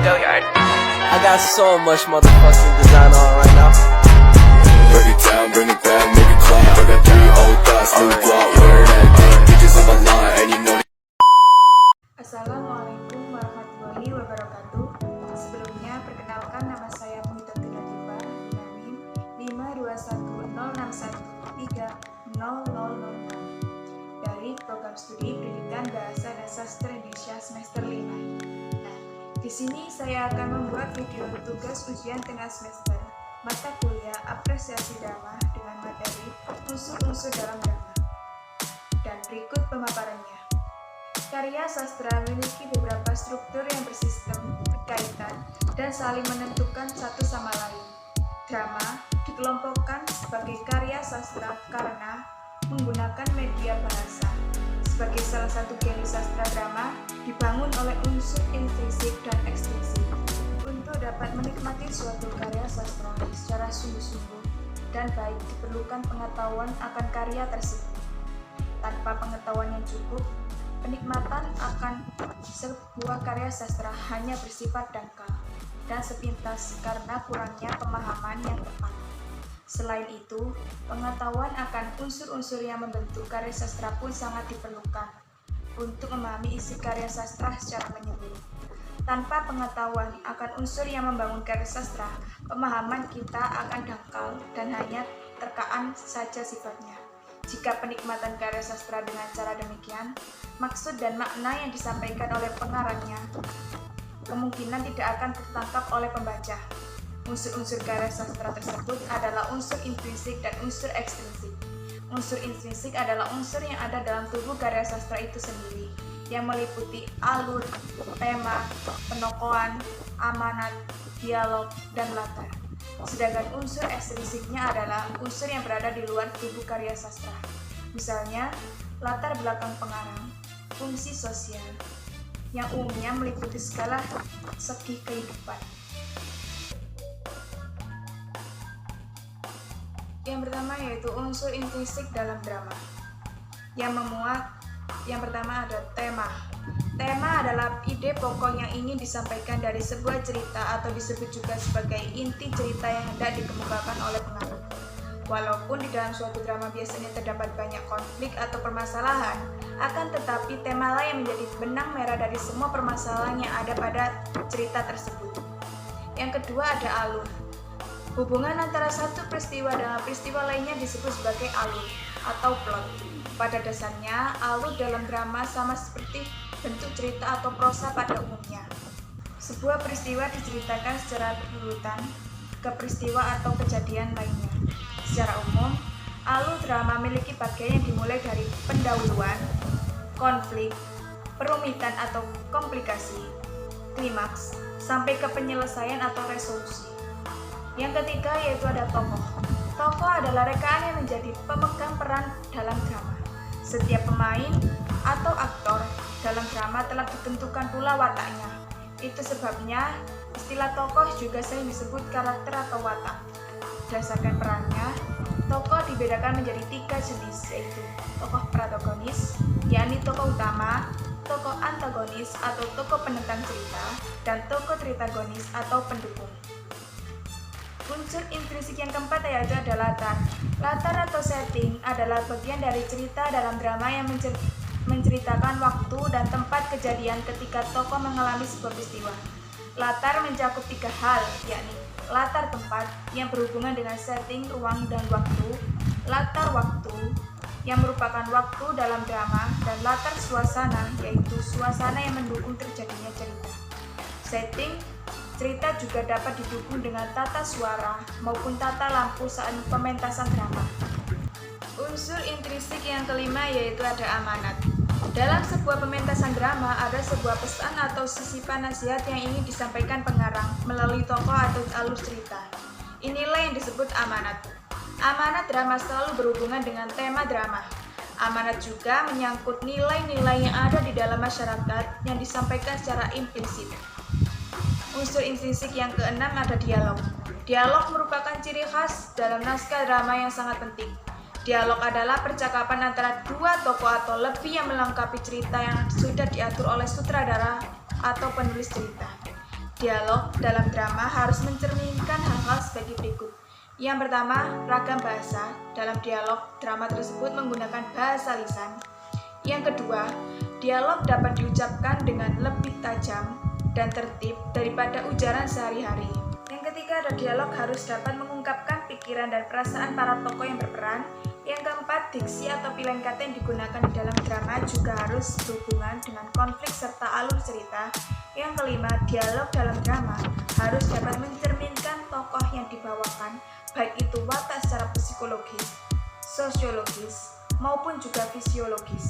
I got so much motherfucking design on right now. Break it down, bring it back, make it clap. I got 3 old thoughts, new block, where that dick. Bitches on my line, and you know. Assalamualaikum warahmatullahi wabarakatuh. Sebelumnya perkenalkan, nama saya Muhyiddin Latifah dengan NIM 52106130006 dari program studi Pendidikan Bahasa dan Sastra Indonesia semester 5. Di sini saya akan membuat video tugas ujian tengah semester mata kuliah apresiasi drama dengan materi unsur-unsur dalam drama. Dan berikut pemaparannya. Karya sastra memiliki beberapa struktur yang bersistem, berkaitan, dan saling menentukan satu sama lain. Drama dikelompokkan sebagai karya sastra karena menggunakan media bahasa. Sebagai salah satu genus sastra, drama dibangun oleh unsur intrinsik dan ekstrinsik. Untuk dapat menikmati suatu karya sastra secara sungguh-sungguh dan baik, diperlukan pengetahuan akan karya tersebut. Tanpa pengetahuan yang cukup, penikmatan akan sebuah karya sastra hanya bersifat dangkal dan sepintas karena kurangnya pemahaman yang tepat. Selain itu, pengetahuan akan unsur-unsur yang membentuk karya sastra pun sangat diperlukan untuk memahami isi karya sastra secara menyeluruh. Tanpa pengetahuan akan unsur yang membangun karya sastra, pemahaman kita akan dangkal dan hanya terkaan saja sifatnya. Jika penikmatan karya sastra dengan cara demikian, maksud dan makna yang disampaikan oleh pengarangnya kemungkinan tidak akan tertangkap oleh pembaca. Unsur-unsur karya sastra tersebut adalah unsur intrinsik dan unsur ekstrinsik. Unsur intrinsik adalah unsur yang ada dalam tubuh karya sastra itu sendiri, yang meliputi alur, tema, penokohan, amanat, dialog, dan latar. Sedangkan unsur ekstrinsiknya adalah unsur yang berada di luar tubuh karya sastra. Misalnya, latar belakang pengarang, fungsi sosial, yang umumnya meliputi segala segi kehidupan. Yang pertama yaitu unsur intrinsik dalam drama. Yang pertama ada tema. Tema adalah ide pokok yang ingin disampaikan dari sebuah cerita atau disebut juga sebagai inti cerita yang hendak dikemukakan oleh pengarang. Walaupun di dalam suatu drama biasanya terdapat banyak konflik atau permasalahan, akan tetapi temalah yang menjadi benang merah dari semua permasalahan yang ada pada cerita tersebut. Yang kedua ada alur. Hubungan antara satu peristiwa dengan peristiwa lainnya disebut sebagai alur atau plot. Pada dasarnya, alur dalam drama sama seperti bentuk cerita atau prosa pada umumnya. Sebuah peristiwa diceritakan secara berurutan ke peristiwa atau kejadian lainnya. Secara umum, alur drama memiliki bagian yang dimulai dari pendahuluan, konflik, perumitan atau komplikasi, klimaks, sampai ke penyelesaian atau resolusi. Yang ketiga yaitu ada tokoh. Tokoh adalah rekaan yang menjadi pemegang peran dalam drama. Setiap pemain atau aktor dalam drama telah ditentukan pula wataknya. Itu sebabnya istilah tokoh juga sering disebut karakter atau watak. Berdasarkan perannya, tokoh dibedakan menjadi 3 jenis, yaitu tokoh protagonis, yakni tokoh utama, tokoh antagonis atau tokoh penentang cerita, dan tokoh tritagonis atau pendukung. Unsur intrinsik yang keempat yaitu ada latar. Latar atau setting adalah bagian dari cerita dalam drama yang menceritakan waktu dan tempat kejadian ketika tokoh mengalami sebuah peristiwa. Latar mencakup 3 hal, yakni latar tempat yang berhubungan dengan setting, ruang, dan waktu, latar waktu yang merupakan waktu dalam drama, dan latar suasana, yaitu suasana yang mendukung terjadinya cerita. Setting cerita juga dapat didukung dengan tata suara maupun tata lampu saat pementasan drama. Unsur intrinsik yang kelima yaitu ada amanat. Dalam sebuah pementasan drama ada sebuah pesan atau sisipan nasihat yang ingin disampaikan pengarang melalui tokoh atau alur cerita. Inilah yang disebut amanat. Amanat drama selalu berhubungan dengan tema drama. Amanat juga menyangkut nilai-nilai yang ada di dalam masyarakat yang disampaikan secara implisit. Unsur intrinsik yang keenam ada dialog. Dialog merupakan ciri khas dalam naskah drama yang sangat penting. Dialog adalah percakapan antara dua tokoh atau lebih yang melengkapi cerita yang sudah diatur oleh sutradara atau penulis cerita. Dialog dalam drama harus mencerminkan hal-hal sebagai berikut. Yang pertama, ragam bahasa. Dalam dialog, drama tersebut menggunakan bahasa lisan. Yang kedua, dialog dapat diucapkan dengan lebih tajam dan tertib daripada ujaran sehari-hari. Yang ketiga, ada dialog harus dapat mengungkapkan pikiran dan perasaan para tokoh yang berperan. Yang keempat, diksi atau pilihan kata yang digunakan di dalam drama juga harus berhubungan dengan konflik serta alur cerita. Yang kelima, dialog dalam drama harus dapat mencerminkan tokoh yang dibawakan, baik itu watak secara psikologis, sosiologis, maupun juga fisiologis.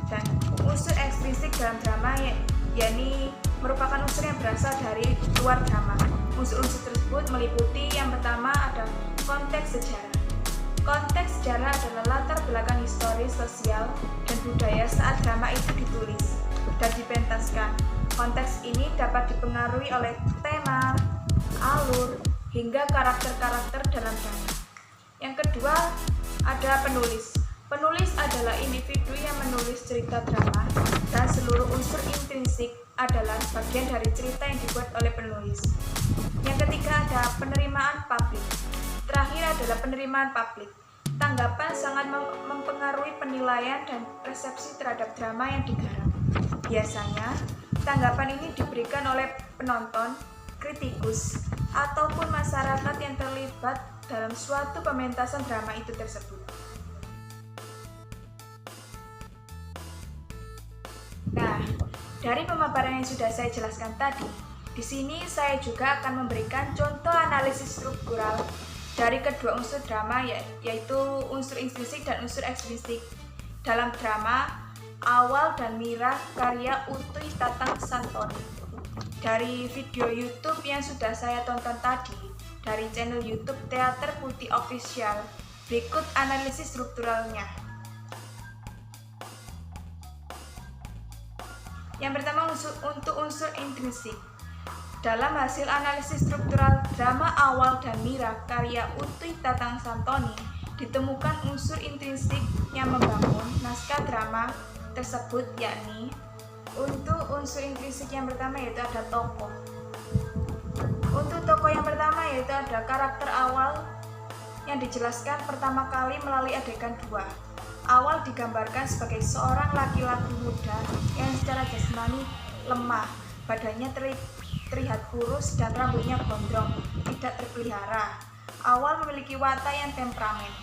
Dan unsur eksplisit dalam drama yakni merupakan unsur yang berasal dari luar drama. Unsur-unsur tersebut meliputi yang pertama ada konteks sejarah. Konteks sejarah adalah latar belakang historis, sosial, dan budaya saat drama itu ditulis dan dipentaskan. Konteks ini dapat dipengaruhi oleh tema, alur, hingga karakter-karakter dalam drama. Yang kedua ada penulis. Penulis adalah individu yang menulis cerita drama dan seluruh unsur intrinsik adalah bagian dari cerita yang dibuat oleh penulis. Yang ketiga ada penerimaan publik. Terakhir adalah penerimaan publik. Tanggapan sangat mempengaruhi penilaian dan persepsi terhadap drama yang digarap. Biasanya, tanggapan ini diberikan oleh penonton, kritikus, ataupun masyarakat yang terlibat dalam suatu pementasan drama itu tersebut. Nah, dari pemaparan yang sudah saya jelaskan tadi, di sini saya juga akan memberikan contoh analisis struktural dari kedua unsur drama, yaitu unsur intrinsik dan unsur eksplisit. Dalam drama Awal dan Mira karya Utuy Tatang Santoni. Dari video YouTube yang sudah saya tonton tadi, dari channel YouTube Teater Putih Official, berikut analisis strukturalnya. Yang pertama untuk unsur intrinsik. Dalam hasil analisis struktural drama Awal dan Mira karya Utuy Tatang Santoni, ditemukan unsur intrinsik yang membangun naskah drama tersebut, yakni untuk unsur intrinsik yang pertama yaitu ada tokoh. Untuk tokoh yang pertama yaitu ada karakter Awal yang dijelaskan pertama kali melalui adegan 2. Awal digambarkan sebagai seorang laki-laki muda yang secara jasmani lemah, badannya terlihat kurus dan rambutnya gondrong, tidak terpelihara. Awal memiliki watak yang temperamen.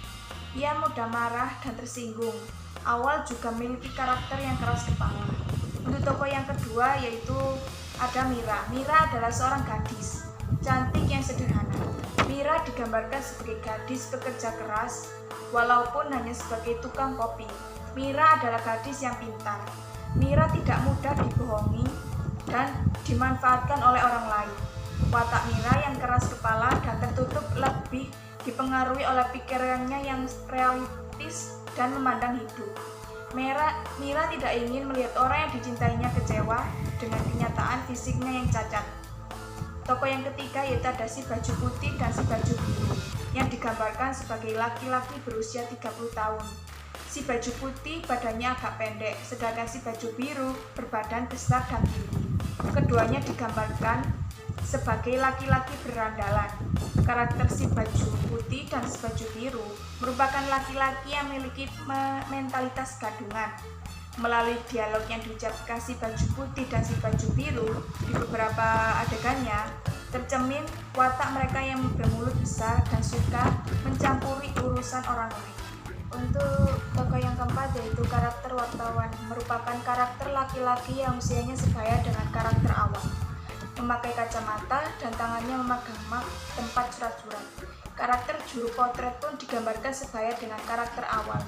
Ia mudah marah dan tersinggung. Awal juga memiliki karakter yang keras kepala. Untuk tokoh yang kedua yaitu ada Mira. Mira adalah seorang gadis cantik yang sederhana. Mira digambarkan sebagai gadis pekerja keras, walaupun hanya sebagai tukang kopi. Mira adalah gadis yang pintar. Mira tidak mudah dibohongi dan dimanfaatkan oleh orang lain. Watak Mira yang keras kepala dan tertutup lebih dipengaruhi oleh pikirannya yang realistis dan memandang hidup. Mira tidak ingin melihat orang yang dicintainya kecewa dengan kenyataan fisiknya yang cacat. Tokoh yang ketiga yaitu ada si baju putih dan si baju biru yang digambarkan sebagai laki-laki berusia 30 tahun. Si baju putih badannya agak pendek, sedangkan si baju biru berbadan besar dan tinggi. Keduanya digambarkan sebagai laki-laki berandalan. Karakter si baju putih dan si baju biru merupakan laki-laki yang memiliki mentalitas gadungan. Melalui dialog yang diucapkan si baju putih dan si baju biru di beberapa adegannya, tercermin watak mereka yang bermulut besar dan suka mencampuri urusan orang lain. Untuk tokoh yang keempat yaitu karakter wartawan, merupakan karakter laki-laki yang usianya sebaya dengan karakter Awal. Memakai kacamata dan tangannya memegang map tempat surat-surat. Karakter juru potret pun digambarkan sebaya dengan karakter Awal.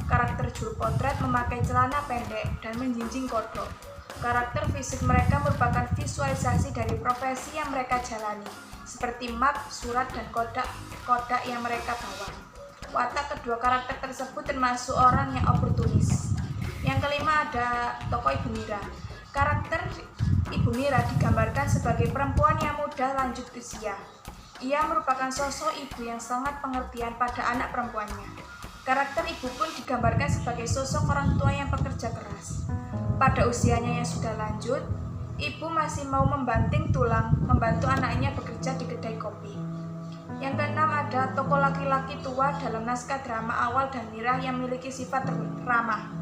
Karakter juru potret memakai celana pendek dan menjinjing kodok. Karakter fisik mereka merupakan visualisasi dari profesi yang mereka jalani, seperti map, surat, dan kodak yang mereka bawa. Watak kedua karakter tersebut termasuk orang yang oportunis. Yang kelima ada tokoh Ibu Mira. Karakter Ibu Mira digambarkan sebagai perempuan yang muda lanjut usia. Ia merupakan sosok ibu yang sangat pengertian pada anak perempuannya. Karakter ibu pun digambarkan sebagai sosok orang tua yang pekerja keras. Pada usianya yang sudah lanjut, ibu masih mau membanting tulang membantu anaknya bekerja di kedai kopi. Yang keenam ada tokoh laki-laki tua dalam naskah drama Awal dan Mira yang memiliki sifat ramah.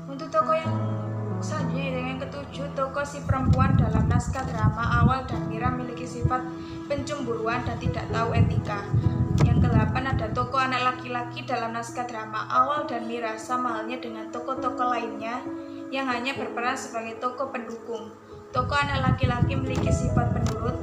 Untuk tokoh yang selanjutnya yang ketujuh, tokoh si perempuan dalam naskah drama Awal dan Mira memiliki sifat pencemburuan dan tidak tahu etika. Yang ke-8 ada tokoh anak laki-laki dalam naskah drama Awal dan Mira, sama halnya dengan tokoh-tokoh lainnya yang hanya berperan sebagai tokoh pendukung. Tokoh anak laki-laki memiliki sifat penurut.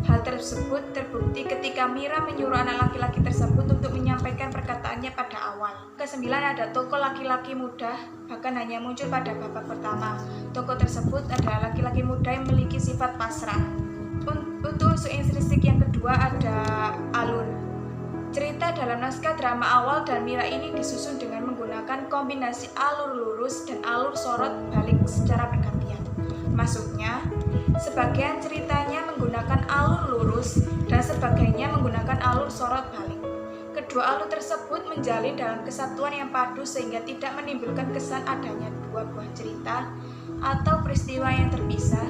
Hal tersebut terbukti ketika Mira menyuruh anak laki-laki tersebut untuk menyampaikan perkataannya pada Awal. Ke-9 ada tokoh laki-laki muda, bahkan hanya muncul pada babak pertama. Tokoh tersebut adalah laki-laki muda yang memiliki sifat pasrah. Untuk unsur intrinsik yang kedua ada alur. Cerita dalam naskah drama Awal dan Mira ini disusun dengan menggunakan kombinasi alur lurus dan alur sorot balik secara bergantian. Maksudnya, sebagian ceritanya menggunakan alur lurus dan sebagainya menggunakan alur sorot balik. Kedua alur tersebut menjalin dalam kesatuan yang padu sehingga tidak menimbulkan kesan adanya dua buah cerita atau peristiwa yang terpisah,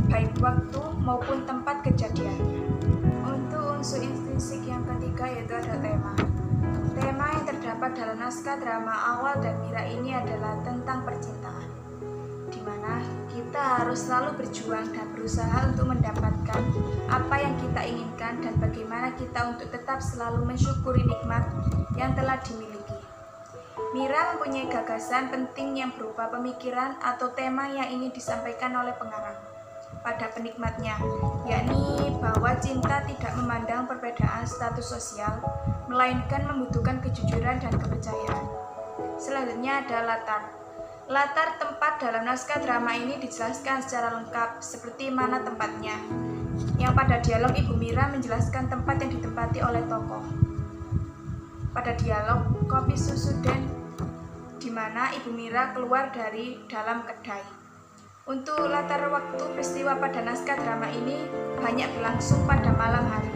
baik waktu maupun tempat kejadiannya. Untuk unsur intrinsik yang ketiga yaitu ada tema. Tema yang terdapat dalam naskah drama Awal dan Mira ini adalah tentang percintaan, di mana kita harus selalu berjuang dan berusaha untuk mendapatkan apa yang kita inginkan dan bagaimana kita untuk tetap selalu mensyukuri nikmat yang telah dimiliki. Mira mempunyai gagasan penting yang berupa pemikiran atau tema yang ingin disampaikan oleh pengarang pada penikmatnya, yakni bahwa cinta tidak memandang perbedaan status sosial, melainkan membutuhkan kejujuran dan kepercayaan. Selanjutnya ada latar. Latar tempat dalam naskah drama ini dijelaskan secara lengkap, seperti mana tempatnya, yang pada dialog Ibu Mira menjelaskan tempat yang ditempati oleh tokoh. Pada dialog kopi susu dan di mana Ibu Mira keluar dari dalam kedai. Untuk latar waktu peristiwa pada naskah drama ini banyak berlangsung pada malam hari.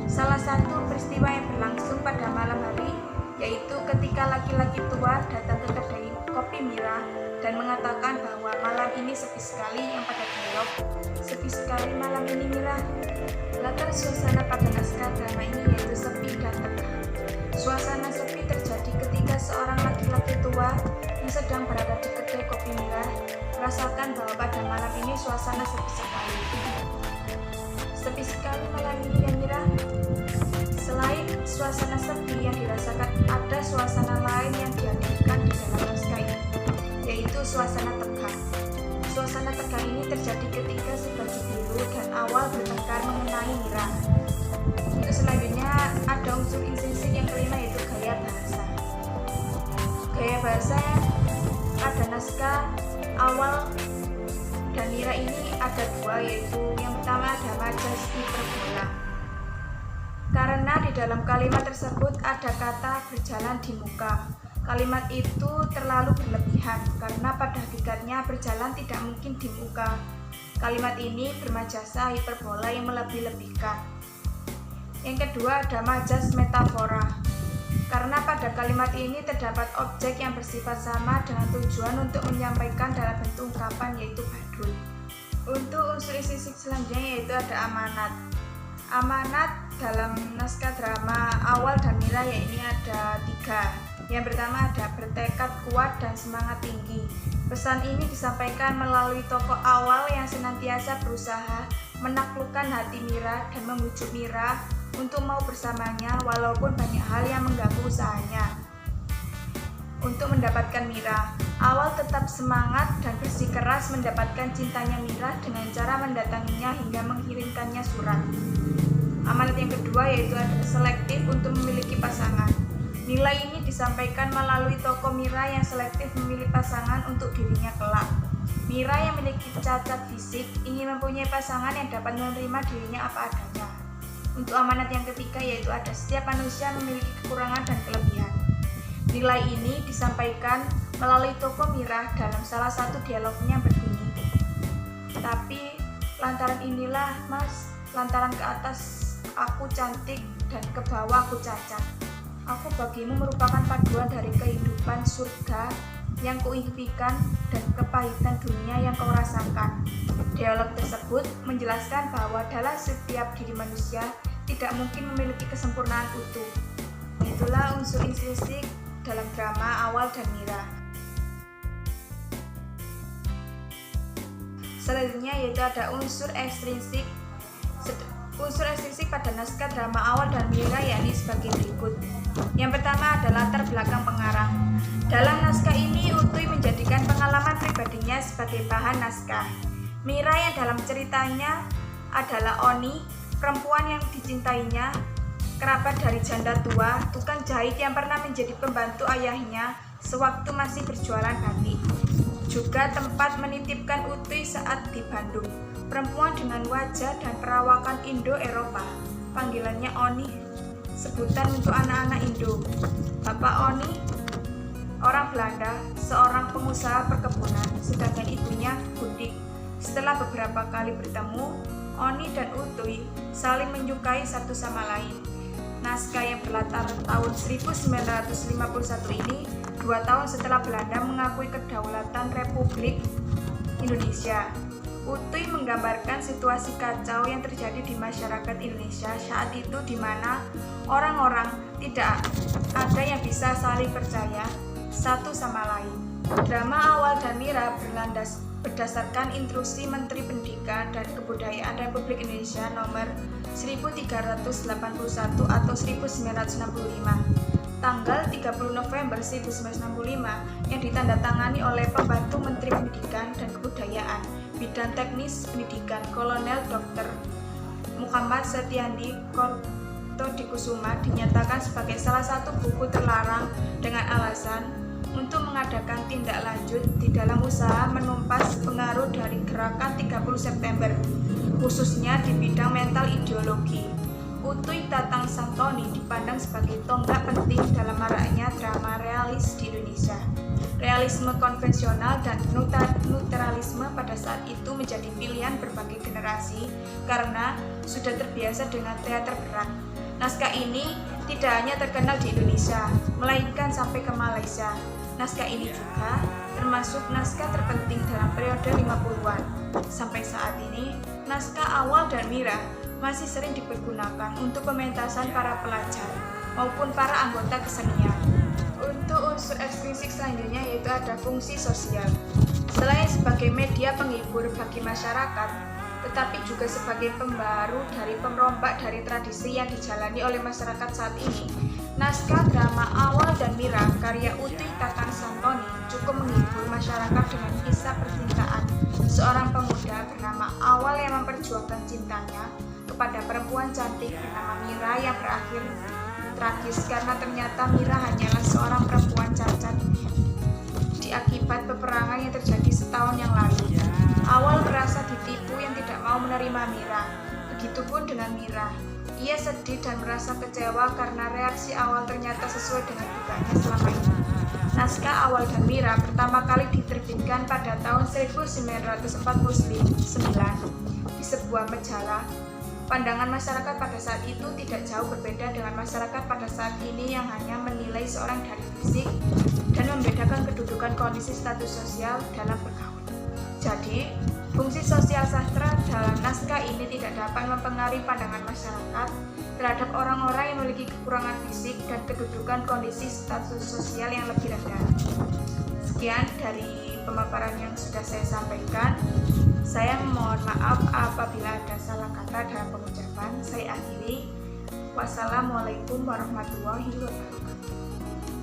Salah satu peristiwa yang berlangsung pada malam hari yaitu ketika laki-laki tua datang ke kedai kopi Mira dan mengatakan bahwa malam ini sepi sekali, yang pada dialog, sepi sekali malam ini Mira. Latar suasana pada naskah drama ini yaitu sepi dan tegang. Suasana sepi terjadi ketika seorang laki-laki tua yang sedang berada di kedai kopi Mira merasakan bahwa pada malam ini suasana sepi sekali. Sepi sekali malam ini ya Mira. Selain suasana sepi yang dirasakan, ada suasana lain yang dihadirkan di dalam naskah ini, yaitu suasana tegang. Suasana tegang ini terjadi ketika si baju biru dan Awal bertengkar mengenai Mira. Untuk selanjutnya ada unsur intrinsik yang kelima yaitu gaya bahasa. Gaya bahasa pada naskah Awal dan Mira ini ada dua, yaitu yang pertama ada majas hiperbola. Karena di dalam kalimat tersebut ada kata berjalan di muka. Kalimat itu terlalu berlebihan karena pada hakikatnya berjalan tidak mungkin di muka. Kalimat ini bermajasa hiperbola yang melebih-lebihkan. Yang kedua ada majas metafora. Karena pada kalimat ini terdapat objek yang bersifat sama dengan tujuan untuk menyampaikan dalam bentuk ungkapan yaitu badul. Untuk unsur intrinsik selanjutnya yaitu ada amanat. Amanat dalam naskah drama Awal dan Mira ini ada 3. Yang pertama ada bertekad kuat dan semangat tinggi. Pesan ini disampaikan melalui tokoh Awal yang senantiasa berusaha menaklukkan hati Mira dan membujuk Mira untuk mau bersamanya walaupun banyak hal yang mengganggu usahanya. Untuk mendapatkan Mira, Awal tetap semangat dan bersikeras mendapatkan cintanya Mira dengan cara mendatanginya hingga mengirimkannya surat. Amanat yang kedua yaitu ada selektif untuk memiliki pasangan. Nilai ini disampaikan melalui tokoh Mira yang selektif memilih pasangan untuk dirinya kelak. Mira yang memiliki cacat fisik ingin mempunyai pasangan yang dapat menerima dirinya apa adanya. Untuk amanat yang ketiga yaitu ada setiap manusia memiliki kekurangan dan kelebihan. Nilai ini disampaikan melalui tokoh Mira dalam salah satu dialognya berbunyi, "Tapi lantaran inilah mas, lantaran ke atas aku cantik dan ke bawah aku cacat." Aku bagimu merupakan paduan dari kehidupan surga yang kuimpikan dan kepahitan dunia yang kau rasakan. Dialog tersebut menjelaskan bahwa dalam setiap diri manusia tidak mungkin memiliki kesempurnaan utuh. Itulah unsur intrinsik dalam drama Awal dan Mira. Selanjutnya yaitu ada unsur ekstrinsik. Unsur ekstrinsik pada naskah drama Awal dan Mira yakni sebagai berikut. Yang pertama adalah latar belakang pengarang. Dalam naskah ini Utuy menjadikan pengalaman pribadinya sebagai bahan naskah. Mira yang dalam ceritanya adalah Oni, perempuan yang dicintainya, kerabat dari janda tua, tukang jahit yang pernah menjadi pembantu ayahnya sewaktu masih berjualan batik. Juga tempat menitipkan Utuy saat di Bandung. Perempuan dengan wajah dan perawakan Indo-Eropa, panggilannya Oni, sebutan untuk anak-anak Indo. Bapak Oni, orang Belanda, seorang pengusaha perkebunan, sedangkan ibunya Gundik. Setelah beberapa kali bertemu, Oni dan Utuy saling menyukai satu sama lain. Naskah yang berlatar tahun 1951 ini 2 tahun setelah Belanda mengakui kedaulatan Republik Indonesia. Utuy menggambarkan situasi kacau yang terjadi di masyarakat Indonesia saat itu, di mana orang-orang tidak ada yang bisa saling percaya satu sama lain. Drama Awal dan Mira berlandas berdasarkan instruksi Menteri Pendidikan dan Kebudayaan Republik Indonesia nomor 1381 atau 1965 tanggal 30 November 1965 yang ditandatangani oleh pembantu Menteri Pendidikan dan Kebudayaan Bidang Teknis Pendidikan Kolonel Dr. Muhammad Setiandi Kartodikusuma, dinyatakan sebagai salah satu buku terlarang dengan alasan untuk mengadakan tindak lanjut di dalam usaha menumpas pengaruh dari gerakan 30 September, khususnya di bidang mental ideologi. Utuy Tatang Santoni dipandang sebagai tonggak penting dalam maraknya drama realis di Indonesia. Realisme konvensional dan neutralisme pada saat itu menjadi pilihan berbagai generasi karena sudah terbiasa dengan teater berat. Naskah ini tidak hanya terkenal di Indonesia, melainkan sampai ke Malaysia. Naskah ini juga termasuk naskah terpenting dalam periode 50-an. Sampai saat ini, naskah Awal dan Mira masih sering dipergunakan untuk pementasan para pelajar maupun para anggota kesenian. Untuk unsur ekstrinsik selanjutnya yaitu ada fungsi sosial. Selain sebagai media penghibur bagi masyarakat, tetapi juga sebagai pembaru dari pemerombak dari tradisi yang dijalani oleh masyarakat saat ini. Naskah drama Awal dan Mira karya Utuy Tatang Santoni cukup menghibur masyarakat dengan kisah percintaan seorang pemuda bernama Awal yang memperjuangkan cintanya kepada perempuan cantik bernama Mira yang berakhir tragis karena ternyata Mira hanyalah seorang perempuan cacat akibat peperangan yang terjadi setahun yang lalu. Awal merasa ditipu yang tidak mau menerima Mira. Begitupun dengan Mira. Ia sedih dan merasa kecewa karena reaksi Awal ternyata sesuai dengan dugaannya selama ini. Naskah Awal dan Mira pertama kali diterbitkan pada tahun 1949 di sebuah majalah. Pandangan masyarakat pada saat itu tidak jauh berbeda dengan masyarakat pada saat ini yang hanya menilai seorang dari fisik dan membedakan kedudukan kondisi status sosial dalam bergaul. Jadi, fungsi sosial sastra dalam naskah ini tidak dapat mempengaruhi pandangan masyarakat terhadap orang-orang yang memiliki kekurangan fisik dan kedudukan kondisi status sosial yang lebih rendah. Sekian dari pemaparan yang sudah saya sampaikan. Saya mohon maaf apabila ada salah kata dalam pengucapan. Saya akhiri. Wassalamualaikum warahmatullahi wabarakatuh.